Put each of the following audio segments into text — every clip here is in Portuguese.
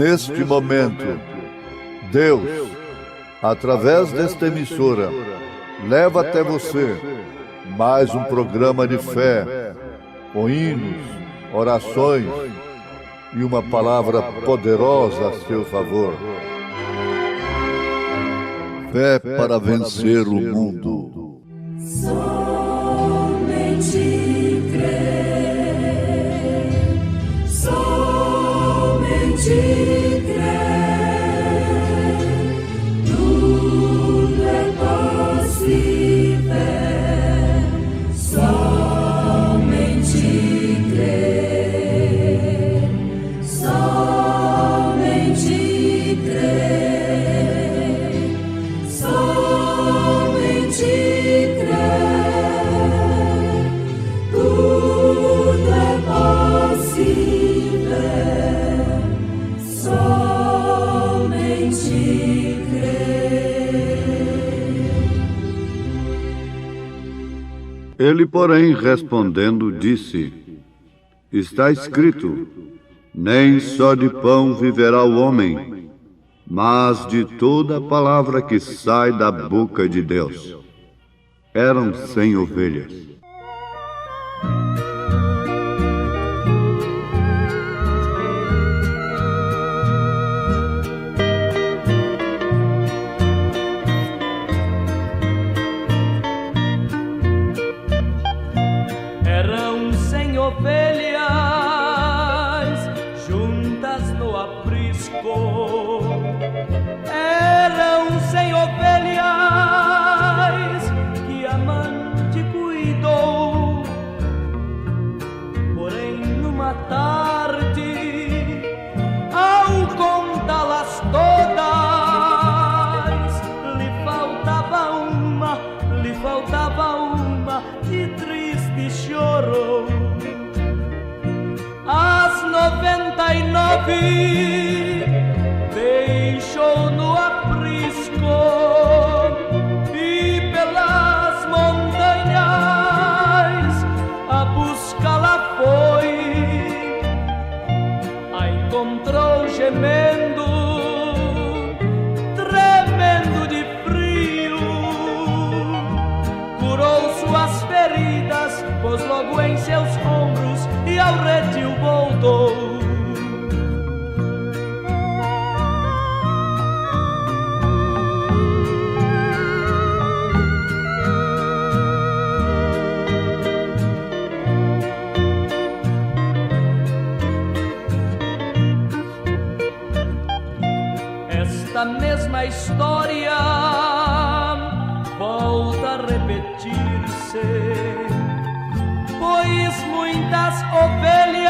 neste momento, Deus, através desta emissora, leva até você mais um programa de fé, com hinos, orações e uma palavra poderosa a seu favor. Fé para vencer o mundo. Somente crer, somente crer, tudo é possível, somente crer, somente crer, somente crer, tudo é possível, somente crer. Ele, porém, respondendo, disse: Está escrito, nem só de pão viverá o homem, mas de toda a palavra que sai da boca de Deus. Eram 100 ovelhas. Eram 100 ovelhas juntas no aprisco. Eram 100 ovelhas que a amante cuidou. Porém, numa tarde, ao contá-las todas, lhe faltava uma e triste chorou. As 99 deixou no aprisco e pelas montanhas a buscá-la foi. A encontrou gemendo, tremendo de frio, curou suas feridas, pôs logo em seus ombros e ao redil voltou. Esta mesma história volta a repetir-se, pois muitas ovelhas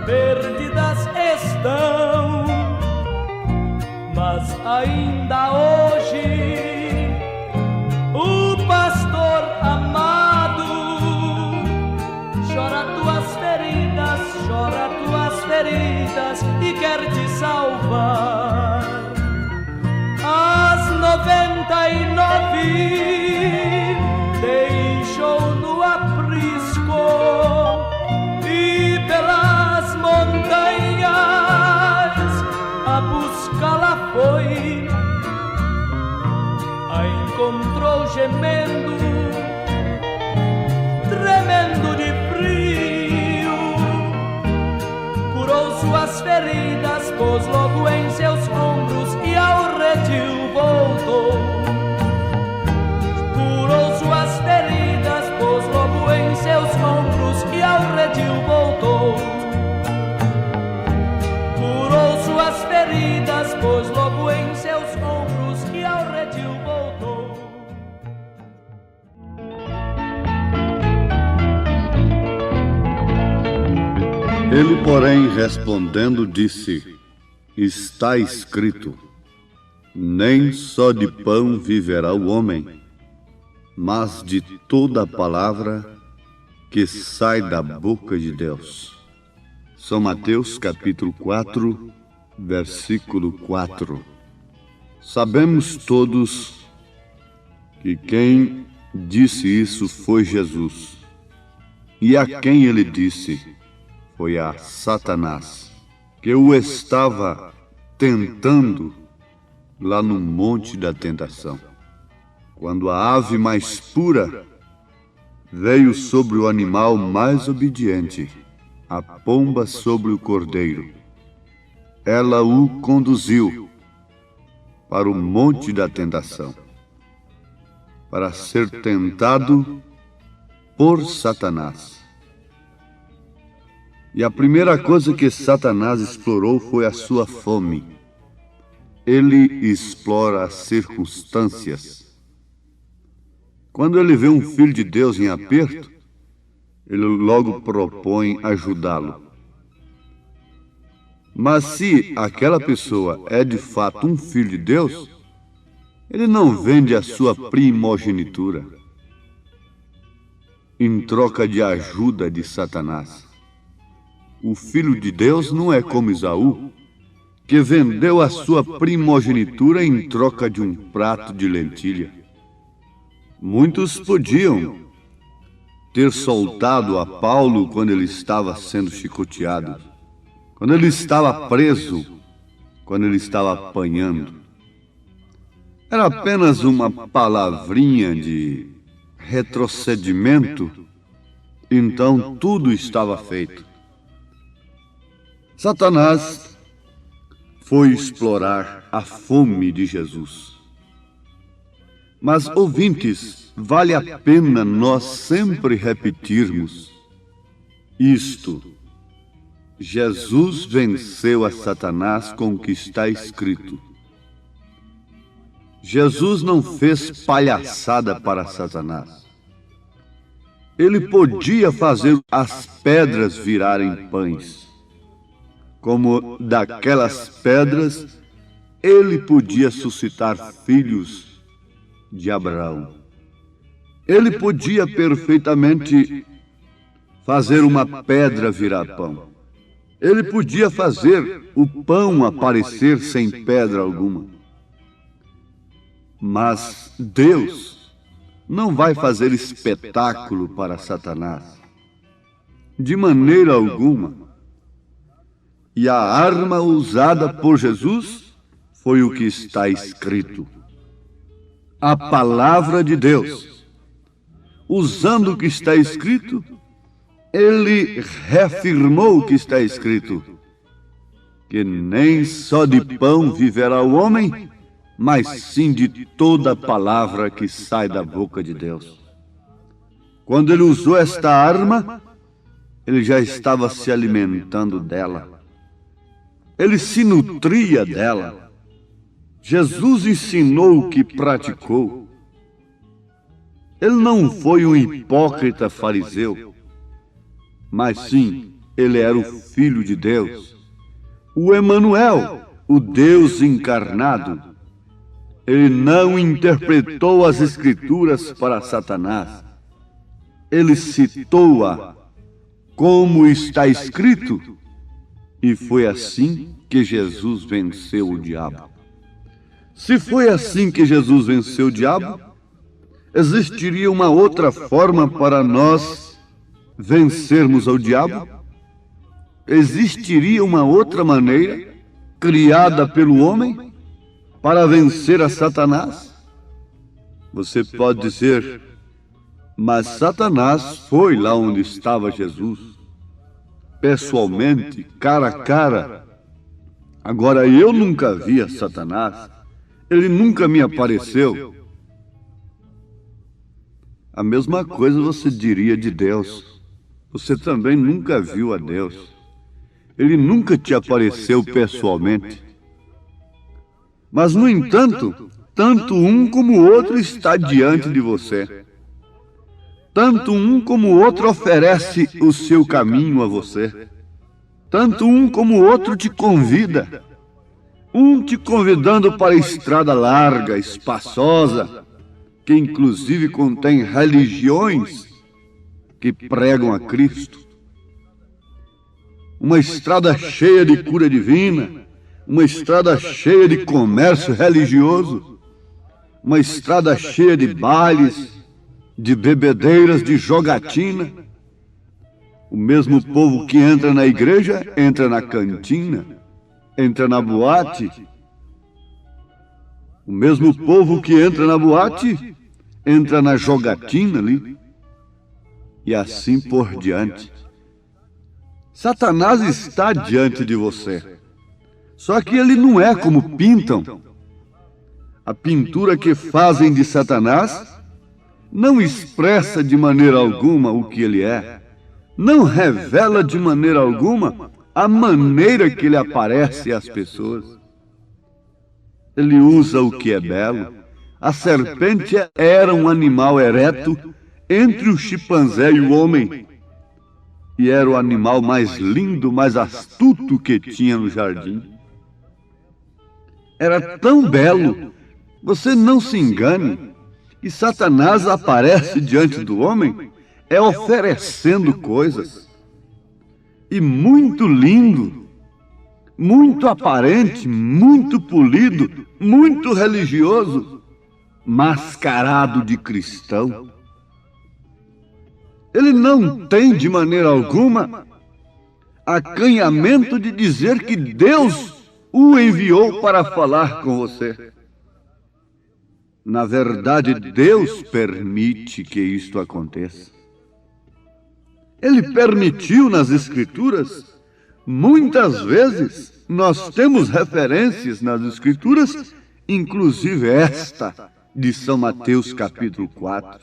perdidas estão, mas ainda hoje o pastor amado chora tuas feridas e quer te salvar. As 99 deixou no aprisco e pelas montanhas a buscá-la foi. A encontrou gemendo, tremendo de frio, curou suas feridas, pôs logo em seus ombros e ao redil voltou. Curou suas feridas, pôs logo em seus ombros e ao redil voltou. Curou suas feridas, pôs logo em seus ombros e ao redil voltou. Ele, porém, respondendo, disse: Está escrito, nem só de pão viverá o homem, mas de toda a palavra que sai da boca de Deus. São Mateus capítulo 4, versículo 4. Sabemos todos que quem disse isso foi Jesus, e a quem ele disse foi a Satanás, que o estava tentando lá no Monte da Tentação. Quando a ave mais pura veio sobre o animal mais obediente, a pomba sobre o cordeiro, ela o conduziu para o Monte da Tentação, para ser tentado por Satanás. E a primeira coisa que Satanás explorou foi a sua fome. Ele explora as circunstâncias. Quando ele vê um filho de Deus em aperto, ele logo propõe ajudá-lo. Mas se aquela pessoa é de fato um filho de Deus, ele não vende a sua primogenitura em troca de ajuda de Satanás. O filho de Deus não é como Esaú, que vendeu a sua primogenitura em troca de um prato de lentilha. Muitos podiam ter soltado a Paulo quando ele estava sendo chicoteado, quando ele estava preso, quando ele estava apanhando. Era apenas uma palavrinha de retrocedimento, então tudo estava feito. Satanás foi explorar a fome de Jesus. Mas, ouvintes, vale a pena nós sempre repetirmos isto: Jesus venceu a Satanás com o que está escrito. Jesus não fez palhaçada para Satanás. Ele podia fazer as pedras virarem pães. Como daquelas pedras, ele podia suscitar filhos de Abraão. Ele podia perfeitamente fazer uma pedra virar pão. Ele podia fazer o pão aparecer sem pedra alguma. Mas Deus não vai fazer espetáculo para Satanás, de maneira alguma. E a arma usada por Jesus foi o que está escrito: a palavra de Deus. Usando o que está escrito, ele reafirmou o que está escrito: que nem só de pão viverá o homem, mas sim de toda a palavra que sai da boca de Deus. Quando ele usou esta arma, ele já estava se alimentando dela. Ele se nutria dela. Jesus ensinou o que praticou. Ele não foi um hipócrita fariseu, mas sim, ele era o Filho de Deus, o Emanuel, o Deus encarnado. Ele não interpretou as Escrituras para Satanás. Ele citou-a como está escrito. E foi assim que Jesus venceu o diabo. Se foi assim que Jesus venceu o diabo, existiria uma outra forma para nós vencermos ao diabo? Existiria uma outra maneira, criada pelo homem, para vencer a Satanás? Você pode dizer, mas Satanás foi lá onde estava Jesus, pessoalmente, cara a cara. Agora eu nunca vi a Satanás, ele nunca me apareceu. A mesma coisa você diria de Deus. Você também nunca viu a Deus. Ele nunca te apareceu pessoalmente. Mas, no entanto, tanto um como o outro está diante de você. Tanto um como o outro oferece o seu caminho a você. Tanto um como o outro te convida. Um te convidando para a estrada larga, espaçosa, que inclusive contém religiões que pregam a Cristo. Uma estrada cheia de cura divina, uma estrada cheia de comércio religioso, uma estrada cheia de bailes, de bebedeiras, de jogatina. O mesmo povo que entra na igreja, entra na cantina. entra na boate, o mesmo povo que entra na boate, entra na jogatina ali, e assim por diante. Satanás está diante de você, só que ele não é como pintam. A pintura que fazem de Satanás não expressa de maneira alguma o que ele é, não revela de maneira alguma a maneira que ele aparece às pessoas. Ele usa o que é belo. A serpente era um animal ereto entre o chimpanzé e o homem, e era o animal mais lindo, mais astuto que tinha no jardim. Era tão belo, você não se engane, e Satanás aparece diante do homem oferecendo coisas. E muito lindo, muito aparente, muito polido, muito religioso, mascarado de cristão. Ele não tem de maneira alguma acanhamento de dizer que Deus o enviou para falar com você. Na verdade, Deus permite que isto aconteça. Ele permitiu nas Escrituras. Muitas vezes nós temos referências nas Escrituras, inclusive esta de São Mateus capítulo 4.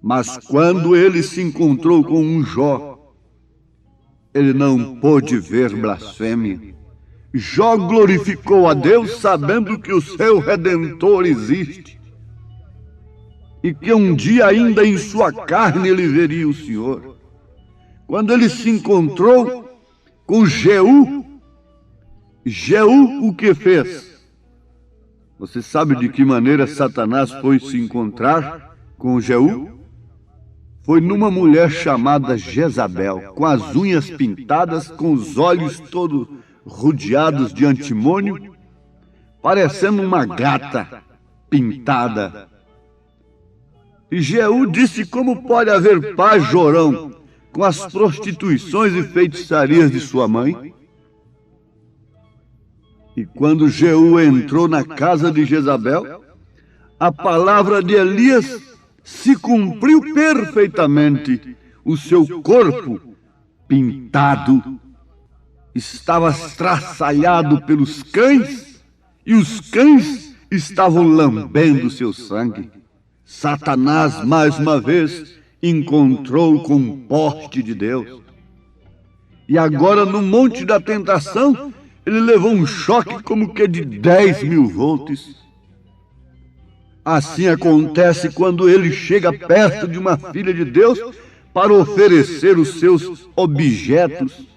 Mas quando ele se encontrou com um Jó, ele não pôde ver blasfêmia. Jó glorificou a Deus sabendo que o seu Redentor existe e que um dia ainda em sua carne ele veria o Senhor. Quando ele se encontrou com Jeú, Jeú o que fez? Você sabe de que maneira Satanás foi se encontrar com Jeú? Foi numa mulher chamada Jezabel, com as unhas pintadas, com os olhos todos rodeados de antimônio, parecendo uma gata pintada. E Jeú disse: como pode haver paz, Jorão, com as prostituições e feitiçarias de sua mãe? E quando Jeú entrou na casa de Jezabel, a palavra de Elias se cumpriu perfeitamente. O seu corpo pintado estava estraçalhado pelos cães, e os cães estavam lambendo seu sangue. Satanás, mais uma vez, encontrou com um poste de Deus. E agora, no Monte da Tentação, ele levou um choque como que de 10.000 volts. Assim acontece quando ele chega perto de uma filha de Deus para oferecer os seus objetos,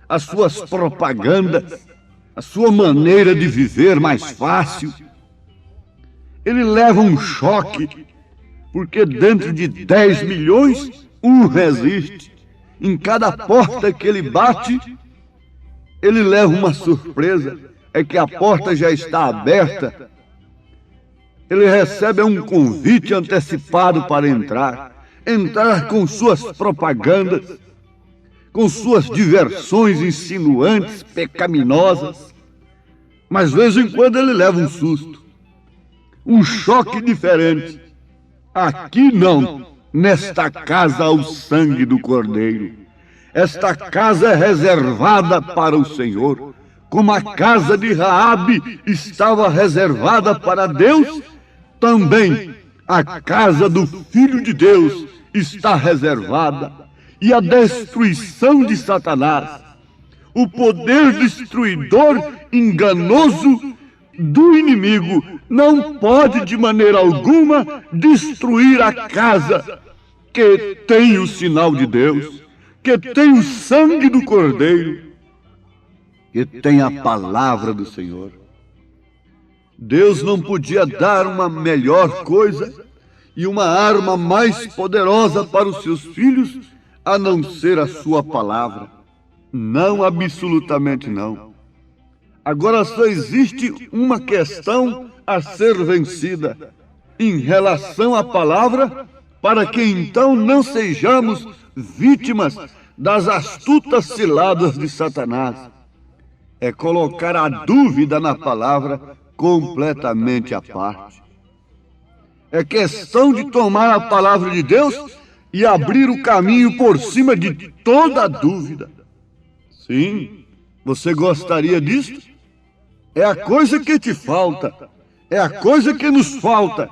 as suas propagandas, a sua maneira de viver mais fácil. Ele leva um choque, porque dentro de 10 milhões, um resiste. Em cada porta que ele bate, ele leva uma surpresa, é que a porta já está aberta. Ele recebe um convite antecipado para entrar com suas propagandas, com suas diversões insinuantes, pecaminosas. Mas, de vez em quando, ele leva um susto, um choque diferente. Aqui não, nesta casa há o sangue do Cordeiro. Esta casa é reservada para o Senhor, como a casa de Raabe estava reservada para Deus. Também a casa do Filho de Deus está reservada, e a destruição de Satanás, o poder destruidor enganoso do inimigo, não pode de maneira alguma destruir a casa que tem o sinal de Deus, que tem o sangue do Cordeiro, que tem a palavra do Senhor. Deus não podia dar uma melhor coisa e uma arma mais poderosa para os seus filhos, a não ser a sua palavra. Não, absolutamente não. Agora só existe uma questão a ser vencida em relação à palavra, para que então não sejamos vítimas das astutas ciladas de Satanás. é colocar a dúvida na palavra completamente à parte. É questão de tomar a palavra de Deus e abrir o caminho por cima de toda a dúvida. Sim, você gostaria disso? É a coisa que te falta, é a coisa que nos falta,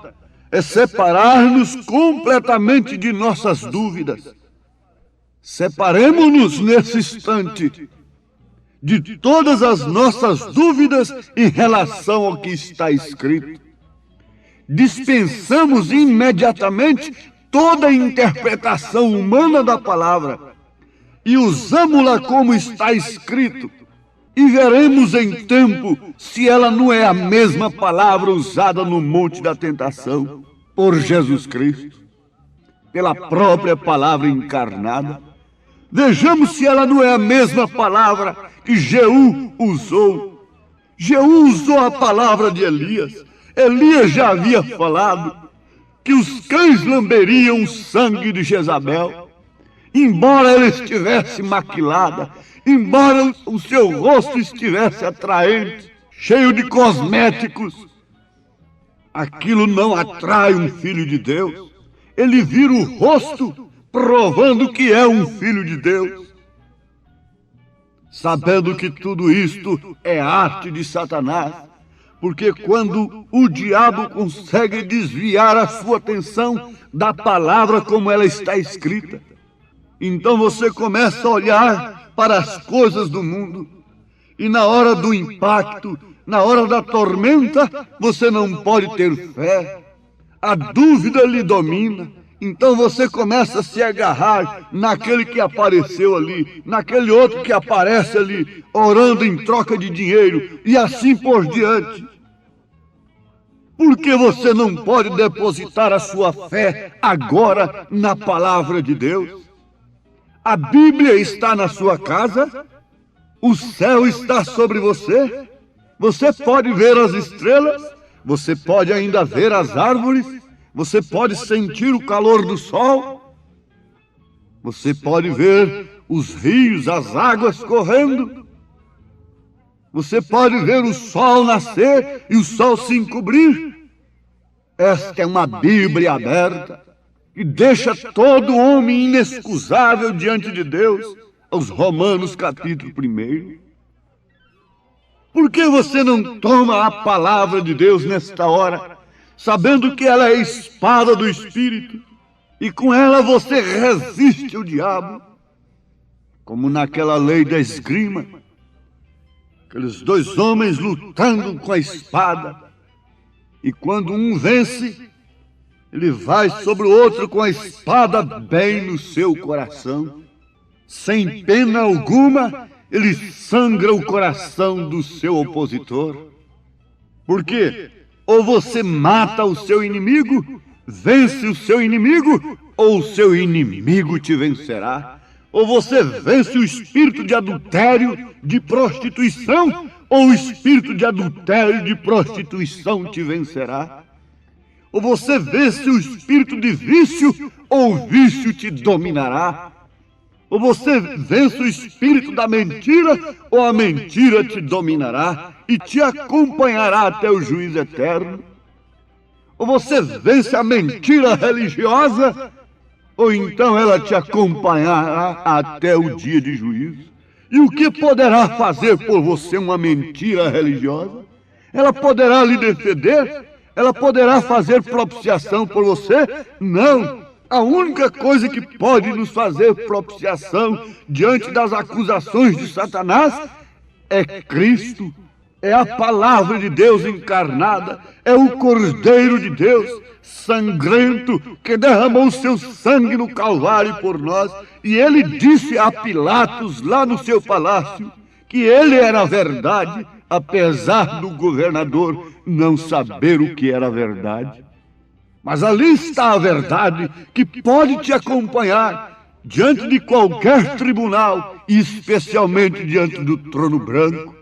é separar-nos completamente de nossas dúvidas. Separemos-nos nesse instante de todas as nossas dúvidas em relação ao que está escrito. Dispensamos imediatamente toda a interpretação humana da palavra e usamos-la como está escrito, e veremos em tempo se ela não é a mesma palavra usada no Monte da Tentação por Jesus Cristo, pela própria palavra encarnada. Vejamos se ela não é a mesma palavra que Jeú usou. Jeú usou a palavra de Elias. Elias já havia falado que os cães lamberiam o sangue de Jezabel, embora ela estivesse maquilada, embora o seu rosto estivesse atraente, cheio de cosméticos. Aquilo não atrai um filho de Deus. Ele vira o rosto, provando que é um filho de Deus. Sabendo que tudo isto é arte de Satanás, porque quando o diabo consegue desviar a sua atenção da palavra como ela está escrita, então você começa a olhar para as coisas do mundo, e na hora do impacto, na hora da tormenta, você não pode ter fé. A dúvida lhe domina. Então você começa a se agarrar naquele que apareceu ali, naquele outro que aparece ali, orando em troca de dinheiro, e assim por diante. Por que você não pode depositar a sua fé agora na palavra de Deus? A Bíblia está na sua casa? O céu está sobre você? Você pode ver as estrelas? Você pode ainda ver as árvores? Você pode sentir o calor do sol? Você pode ver os rios, as águas correndo? Você pode ver o sol nascer e o sol se encobrir? Esta é uma Bíblia aberta que deixa todo homem inexcusável diante de Deus, aos Romanos capítulo 1. Por que você não toma a palavra de Deus nesta hora, sabendo que ela é a espada do Espírito, e com ela você resiste ao diabo, como naquela lei da esgrima, aqueles dois homens lutando com a espada, e quando um vence, ele vai sobre o outro com a espada bem no seu coração, sem pena alguma, ele sangra o coração do seu opositor. Por quê? Ou você mata o seu inimigo, vence o seu inimigo, ou o seu inimigo te vencerá. Ou você vence o espírito de adultério, de prostituição, ou o espírito de adultério, de prostituição te vencerá. Ou você vence o espírito de vício, ou o vício te dominará. Ou você vence o espírito da mentira, ou a mentira te dominará e te acompanhará até o juízo eterno. Ou você vence a mentira religiosa, ou então ela te acompanhará até o dia de juízo. E o que poderá fazer por você uma mentira religiosa? Ela poderá lhe defender? Ela poderá fazer propiciação por você? Não! A única coisa que pode nos fazer propiciação diante das acusações de Satanás é Cristo, é a palavra de Deus encarnada, é o Cordeiro de Deus, sangrento, que derramou o seu sangue no Calvário por nós. E ele disse a Pilatos, lá no seu palácio, que ele era a verdade, apesar do governador não saber o que era a verdade. Mas ali está a verdade que pode te acompanhar diante de qualquer tribunal, e especialmente diante do trono branco,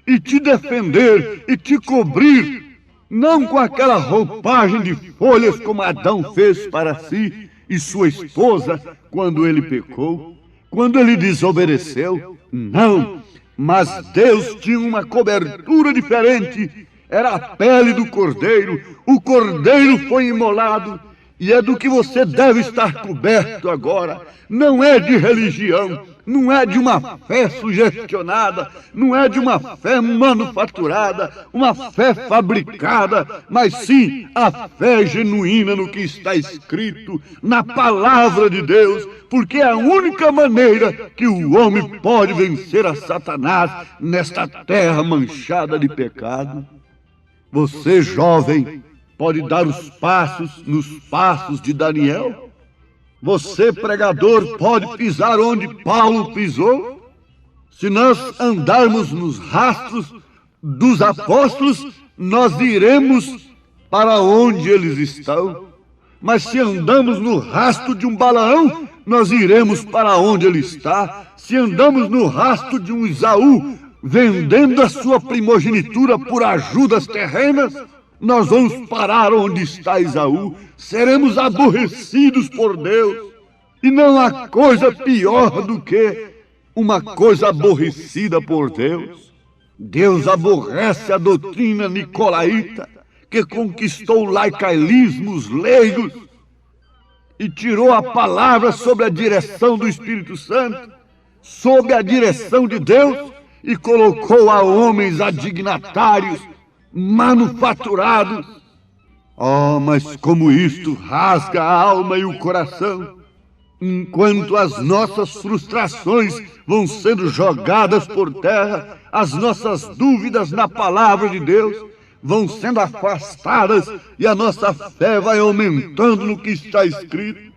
e te defender e te cobrir, não com aquela roupagem de folhas como Adão fez para si e sua esposa quando ele pecou, quando ele desobedeceu. Não, Mas Deus tinha uma cobertura diferente. Era a pele do cordeiro. O cordeiro foi imolado. E é do que você deve estar coberto agora. Não é de religião, não é de uma fé sugestionada, não é de uma fé manufaturada, uma fé fabricada, mas sim a fé genuína no que está escrito, na palavra de Deus, porque é a única maneira que o homem pode vencer a Satanás nesta terra manchada de pecado. Você, jovem, pode dar os passos nos passos de Daniel? Você, pregador, pode pisar onde Paulo pisou? Se nós andarmos nos rastros dos apóstolos, nós iremos para onde eles estão. Mas se andamos no rastro de um Balaão, nós iremos para onde ele está. Se andamos no rastro de um Esaú, vendendo a sua primogenitura por ajudas terrenas, nós vamos parar onde está Esaú. Seremos aborrecidos por Deus. E não há coisa pior do que uma coisa aborrecida por Deus. Deus aborrece a doutrina nicolaíta, que conquistou laicaísmos leigos e tirou a palavra sob a direção do Espírito Santo, sob a direção de Deus, e colocou a homens adignatários, manufaturados. Oh, mas como isto rasga a alma e o coração, enquanto as nossas frustrações vão sendo jogadas por terra, as nossas dúvidas na palavra de Deus vão sendo afastadas e a nossa fé vai aumentando no que está escrito,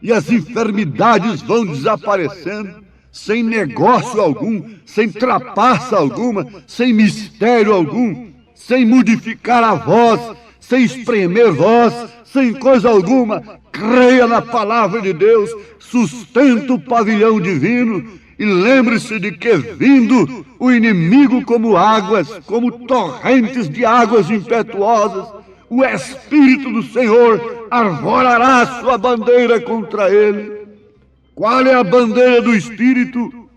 e as enfermidades vão desaparecendo, sem negócio algum, sem trapaça alguma, sem mistério algum, sem modificar a voz, sem espremer voz, sem coisa alguma. Creia na palavra de Deus, sustenta o pavilhão divino e lembre-se de que, vindo o inimigo como águas, como torrentes de águas impetuosas, o Espírito do Senhor arvorará a sua bandeira contra ele. Qual é a bandeira do Espírito?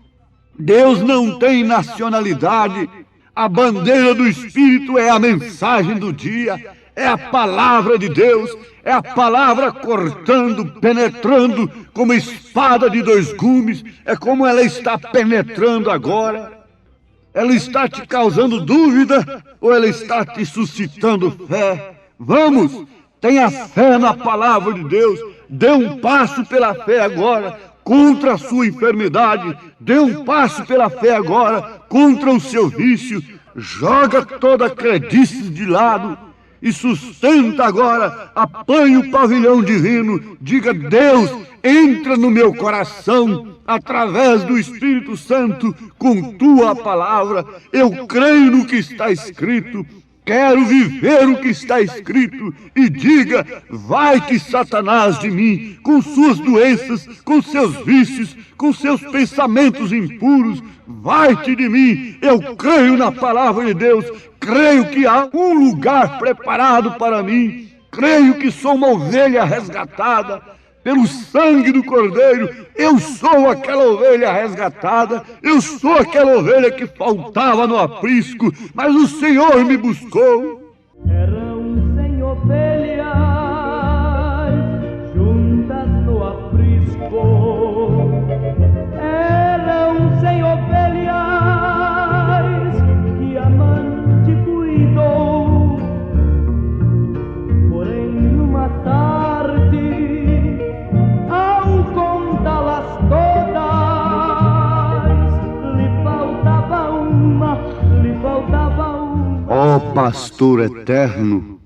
Deus não tem nacionalidade. A bandeira do Espírito é a mensagem do dia, é a palavra de Deus, é a palavra cortando, penetrando como espada de dois gumes, é como ela está penetrando agora. Ela está te causando dúvida ou ela está te suscitando fé? Vamos, tenha fé na palavra de Deus, dê um passo pela fé agora contra a sua enfermidade, dê um passo pela fé agora contra o seu vício, joga toda a credice de lado e sustenta agora, apanhe o pavilhão divino, diga: Deus, entra no meu coração, através do Espírito Santo, com tua palavra, eu creio no que está escrito, quero viver o que está escrito, e diga: vai-te Satanás de mim, com suas doenças, com seus vícios, com seus pensamentos impuros, vai-te de mim, eu creio na palavra de Deus, creio que há um lugar preparado para mim, creio que sou uma ovelha resgatada pelo sangue do Cordeiro, eu sou aquela ovelha resgatada, eu sou aquela ovelha que faltava no aprisco, mas o Senhor me buscou. Eram 100 ovelhas juntas no aprisco, eram 100 ovelhas que amante cuidou, porém numa tarde, ao contá-las todas, lhe faltava uma. Ó pastor eterno,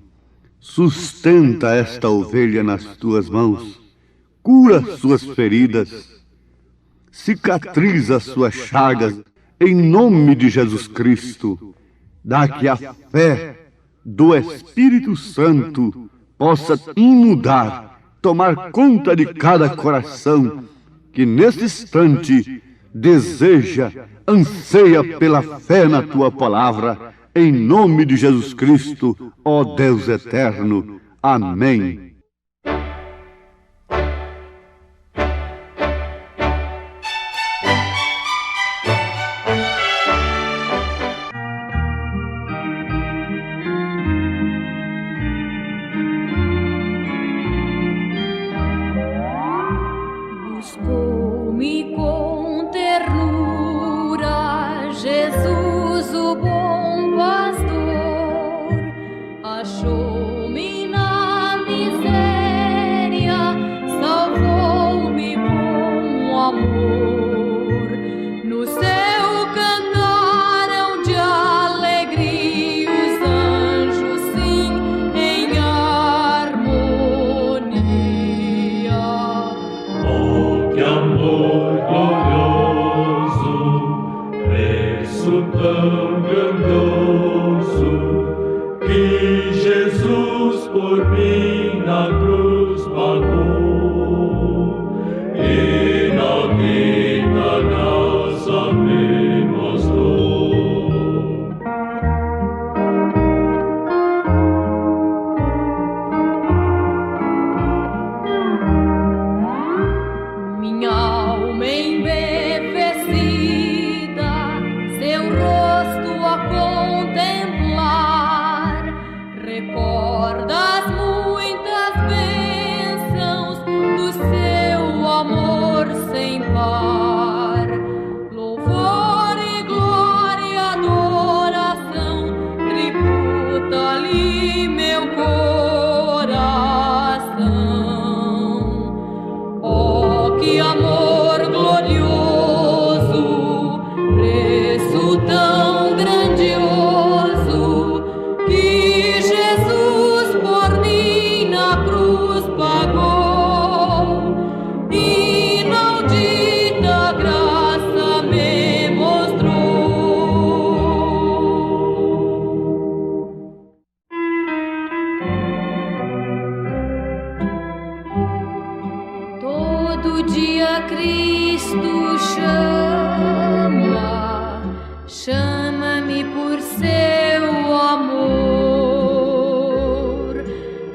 sustenta esta ovelha nas tuas mãos, cura suas feridas, cicatriza suas chagas, em nome de Jesus Cristo. Dá que a fé do Espírito Santo possa inundar, tomar conta de cada coração que nesse instante deseja, anseia pela fé na tua palavra, em nome de Jesus Cristo, ó Deus eterno. Amém. por mim na cruz pagou, e na vida graça me mostrou. Minha alma embevecida, seu rosto a contemplar, recorda as muitas bênçãos do seu amor sem par. Louvor e glória, adoração, tributa-lhe meu coração. Oh, que amor glorioso, preço tão grandioso, que Jesus por mim na cruz pagou. Inaudita graça me mostrou. Todo dia Cristo chama-me por seu amor.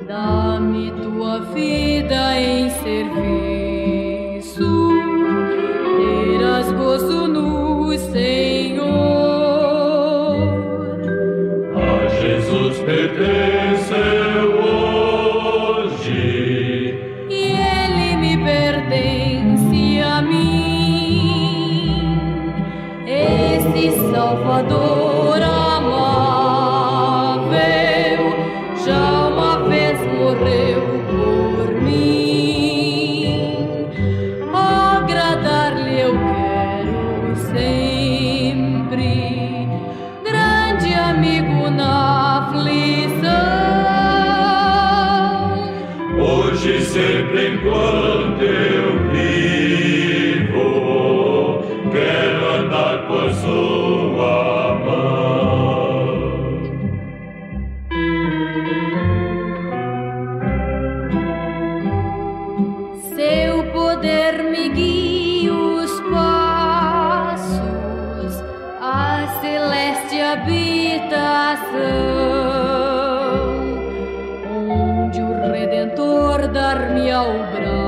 Dá-me tua vida em serviço, terás gozo no Senhor. A Jesus pertenceu hoje, E ele me pertence a mim, esse Salvador amável já uma vez morreu por mim. Agradar-lhe eu quero sempre, grande amigo na aflição. hoje e sempre enquanto eu vivo, quero andar por sua mão. Seu poder me guia os passos à celeste habitação, onde o Redentor dar-me ao braço